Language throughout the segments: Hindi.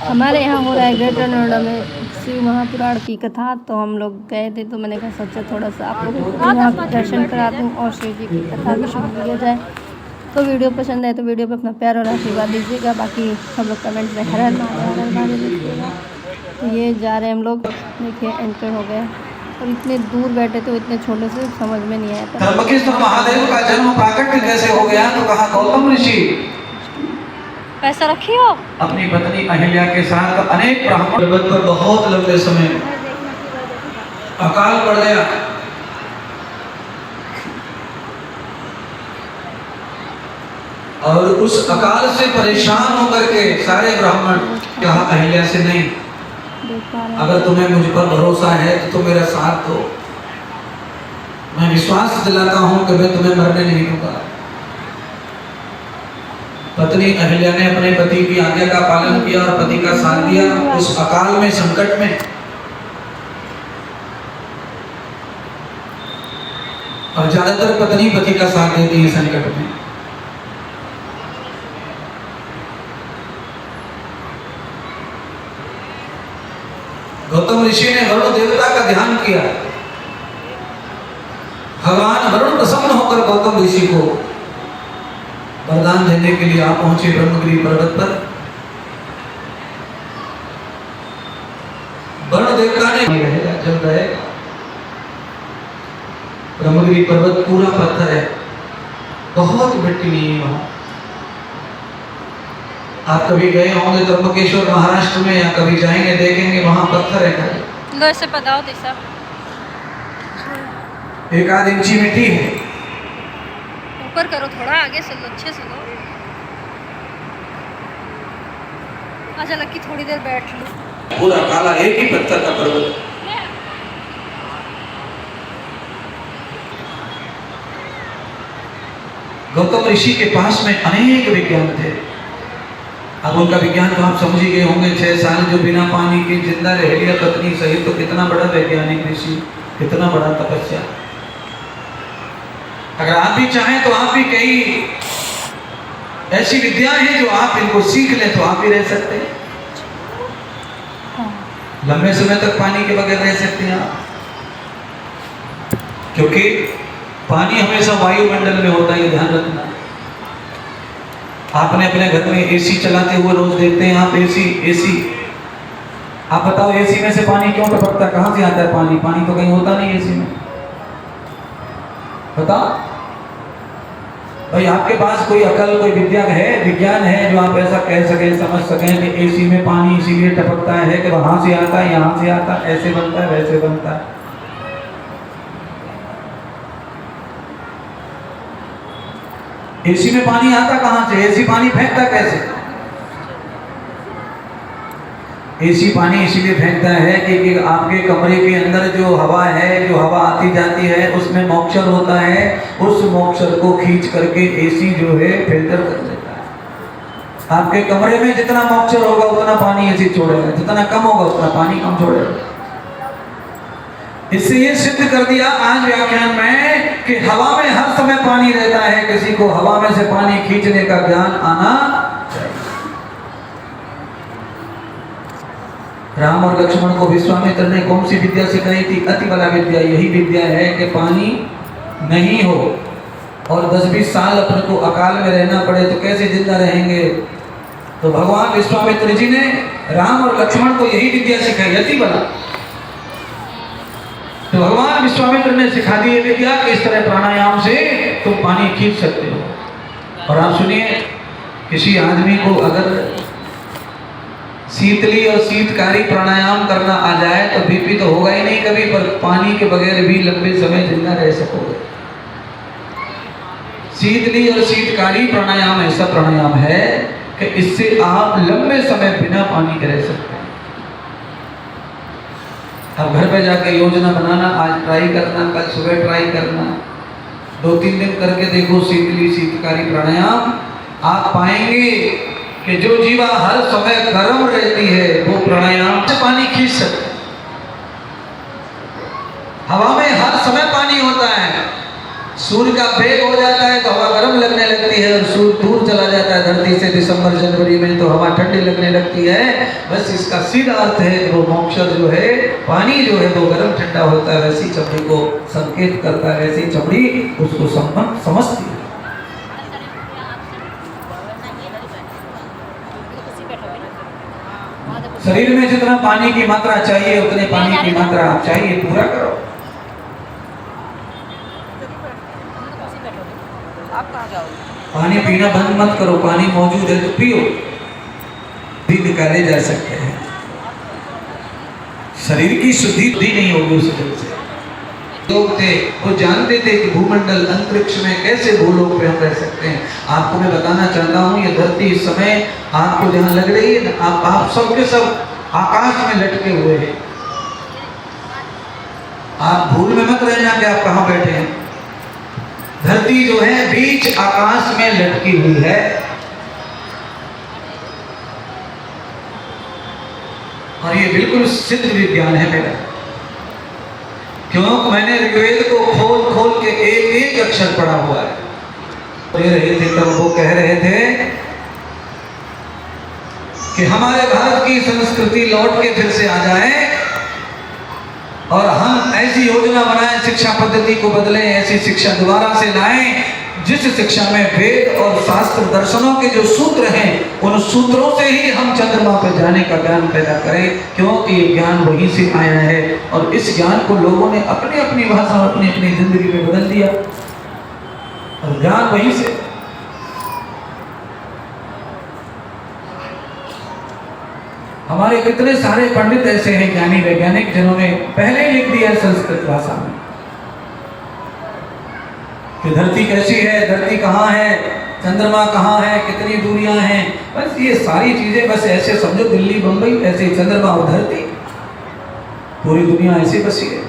हमारे यहाँ हो रहा है ग्रेटर नोएडा में शिव महापुराण की कथा। तो हम लोग गए थे, तो मैंने कहा सोचा थोड़ा सा आप लोगों को वहाँ के दर्शन करा दूँ और शिव जी की कथा भी शुरू किया जाए। तो वीडियो पसंद आए तो वीडियो पे अपना प्यार और आशीर्वाद दीजिएगा। बाकी सब लोग कमेंट में हर हर महादेव लिखिएगा। तो ये जा रहे हैं हम लोग, देखिए एंटर हो गए और इतने दूर बैठे थे, इतने छोटे से समझ में नहीं आया। त्र्यंबकेश्वर महादेव का जन्म प्राकट्य कैसे हो गया? तो कहा गौतम ऋषि पैसा रखी हो अपनी पत्नी अहिल्या के साथ अनेक ब्राह्मण पर्वत पर बहुत लंबे समय अकाल पड़ गया। और उस अकाल से परेशान होकर के सारे ब्राह्मण कहा अहिल्या से, नहीं, अगर तुम्हें मुझ पर भरोसा है तो तुम मेरा साथ दो। मैं विश्वास दिलाता हूं कि मैं तुम्हें मरने नहीं दूंगा। पत्नी अहिल्या ने अपने पति की आज्ञा का पालन किया और पति का साथ दिया उस अकाल में, संकट में। और ज्यादातर पत्नी पति का साथ देती है संकट में। गौतम ऋषि ने वरुण देवता का ध्यान किया। भगवान वरुण प्रसन्न होकर गौतम ऋषि को वरदान देने के लिए आप पहुंचे ब्रह्मगिरी पर्वत पर। वरुण देवता ने रहेगा, जब रहेगा। ब्रह्मगिरी पर्वत पूरा पत्थर है, बहुत मिट्टी नहीं है वहां। आप कभी गए होंगे त्र्यंबकेश्वर महाराष्ट्र में, या कभी जाएंगे देखेंगे वहां पत्थर है। लो ऐसे बताओ दिशा, 1 इंची मिट्टी है। ऊपर करो थोड़ा, आगे से लो, अच्छे से लो। अच्छा लकी थोड़ी देर बैठ लो। पूरा काला एक ही पत्थर का पर्वत। गौतम ऋषि के पास में अनेक विज्ञान थे। अब उनका विज्ञान तो आप समझ ही गए होंगे। 6 साल जो बिना पानी के जिंदा रह लिया पत्नी सहित, तो कितना बड़ा वैज्ञानिक ऋषि, कितना बड़ा तपस्या। अगर आप भी चाहें तो आप भी कई ऐसी विद्याएं हैं जो आप इनको सीख लें तो आप भी रह सकते हैं। लंबे समय तक पानी के बगैर रह सकते हैं आप, क्योंकि पानी हमेशा वायुमंडल में होता है, ये ध्यान रखना। आपने अपने घर में एसी चलाते हुए रोज देखते हैं आप, एसी। आप बताओ एसी में से पानी क्यों टपकता है? कहां से आता है पानी? पानी तो कहीं होता नहीं एसी में, बताओ भाई। आपके पास कोई अकल, कोई विज्ञान है जो आप ऐसा कह सकें, समझ सकें कि एसी में पानी इसीलिए टपकता है कि वहां से आता है, यहां से आता है, ऐसे बनता है, वैसे बनता है। एसी में पानी आता कहां से? एसी पानी फेंकता कैसे? एसी पानी इसीलिए फेंकता है कि आपके कमरे के अंदर जो हवा है, जो हवा आती जाती है, उसमें मॉइस्चर होता है। उस मॉइस्चर को खींच करके एसी जो है फिल्टर कर देता है। आपके कमरे में जितना मॉइस्चर होगा उतना पानी एसी छोड़ेगा, जितना कम होगा उतना पानी कम छोड़ेगा। इससे ये सिद्ध कर दिया आज व्याख्यान में कि हवा में हर समय पानी रहता है। किसी को हवा में से पानी खींचने का ज्ञान आना चाहिए। राम और लक्ष्मण को विश्वामित्र ने कौन सी विद्या सिखाई थी? अति बला विद्या। यही विद्या है कि पानी नहीं हो और 10-20 साल अपने को अकाल में रहना पड़े तो कैसे जिंदा रहेंगे? तो भगवान विश्वामित्र जी ने राम और लक्ष्मण को यही विद्या सिखाई, अति बला। तो भगवान विश्वामित्र ने सिखा दी ये विद्या कि इस तरह प्राणायाम से तुम पानी खींच सकते हो। और आप सुनिए, किसी आदमी को अगर शीतली और शीतकारी प्राणायाम करना आ जाए तो बीपी तो होगा ही नहीं कभी, पर पानी के बगैर भी लंबे समय जिंदा रह सकोगे। शीतली और शीतकारी प्राणायाम ऐसा प्राणायाम है कि इससे आप लंबे समय बिना पानी के रह सकते हैं। अब घर पे जाके योजना बनाना, आज ट्राई करना, कल सुबह ट्राई करना, 2-3 दिन करके देखो शीतली शीतकारी प्राणायाम। आप पाएंगे कि जो जीवा हर समय गर्म रहती है वो प्राणायाम से पानी खींच सकते है। हवा में हर समय पानी होता है। सूर्य का वेग हो जाता है तो हवा गर्म लगने लगती है, और सूर्य दूर चला जाता है धरती से, दिसंबर दिसंबर जनवरी में तो हवा ठंडी लगने लगती है। बस इसका सीधा अर्थ है वो मॉइस्चर जो है, पानी जो है वो गर्म ठंडा होता है, वैसी चमड़ी को संकेत करता है, वैसी चमड़ी उसको समझती है। शरीर में जितना पानी की मात्रा चाहिए उतने पानी की मात्रा आप चाहिए पूरा करो। आप कहाँ जाओगे? पानी पीना बंद मत करो, पानी मौजूद है तो पियो, भी निकाले जा सकते हैं। शरीर की शुद्धि नहीं होगी उस जल से। लोग थे वो जानते थे कि भूमंडल अंतरिक्ष में कैसे भूलोक पे हम रह सकते हैं। आपको मैं बताना चाहता हूँ ये धरती इस समय आपको जहाँ लग रही है ना, आप सब के सब आकाश में लटके हुए हैं। आप भूल में मत रहना कि आप कहाँ बैठे हैं। धरती जो है बीच आकाश में लटकी हुई है। और ये बिल्कुल सिद्ध विज्ञान है मेरा, क्यों मैंने ऋग्वेद को खोल खोल के एक एक अक्षर पढ़ा हुआ है। कह रहे थे तब वो कह रहे थे कि हमारे भारत की संस्कृति लौट के फिर से आ जाए और हम ऐसी योजना बनाएं, शिक्षा पद्धति को बदलें, ऐसी शिक्षा दोबारा से लाएं जिस शिक्षा में वेद और शास्त्र दर्शनों के जो सूत्र हैं उन सूत्रों से ही हम चंद्रमा पर जाने का ज्ञान पैदा करें, क्योंकि ये ज्ञान वहीं से आया है। और इस ज्ञान को लोगों ने अपनी अपनी भाषा और अपनी अपनी जिंदगी में बदल दिया और ज्ञान वहीं से। हमारे कितने सारे पंडित ऐसे हैं, ज्ञानी वैज्ञानिक, जिन्होंने पहले लिख दिया संस्कृत भाषा में कि धरती कैसी है, धरती कहाँ है, चंद्रमा कहाँ है, कितनी दूरियां हैं। बस ये सारी चीजें बस ऐसे समझो, दिल्ली बंबई ऐसे चंद्रमा और धरती, पूरी दुनिया ऐसी बसी है।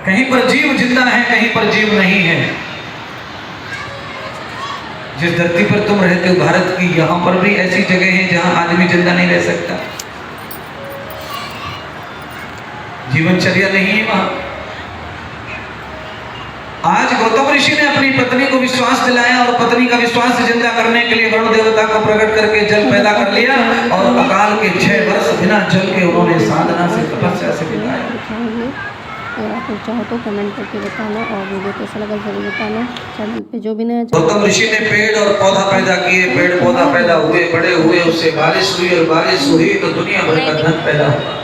कहीं पर जीव जिंदा है, कहीं पर जीव नहीं है। जिस धरती पर तुम रहते हो भारत की, यहाँ पर भी ऐसी जगह है जहाँ आदमी जिंदा नहीं रह सकता, जीवनचर्या नहीं है वहां। आज गौतम ऋषि ने अपनी पत्नी को विश्वास दिलाया और पत्नी का विश्वास जिंदा करने के लिए वरुण देवता को प्रकट करके जल पैदा कर लिया और अकाल के 6 वर्ष बिना जल के उन्होंने साधना से, तपस्या से बिताया। अगर आप लोग चाहो तो कमेंट करके बताना और वीडियो कैसा लगा जरूर बताना। चैनल पे जो भी नया गौतम ऋषि ने पेड़ और पौधा पैदा किए, पेड़ पौधा पैदा हुए, बड़े हुए, उससे बारिश हुई और बारिश हुई तो दुनिया भर का धन पैदा हुआ।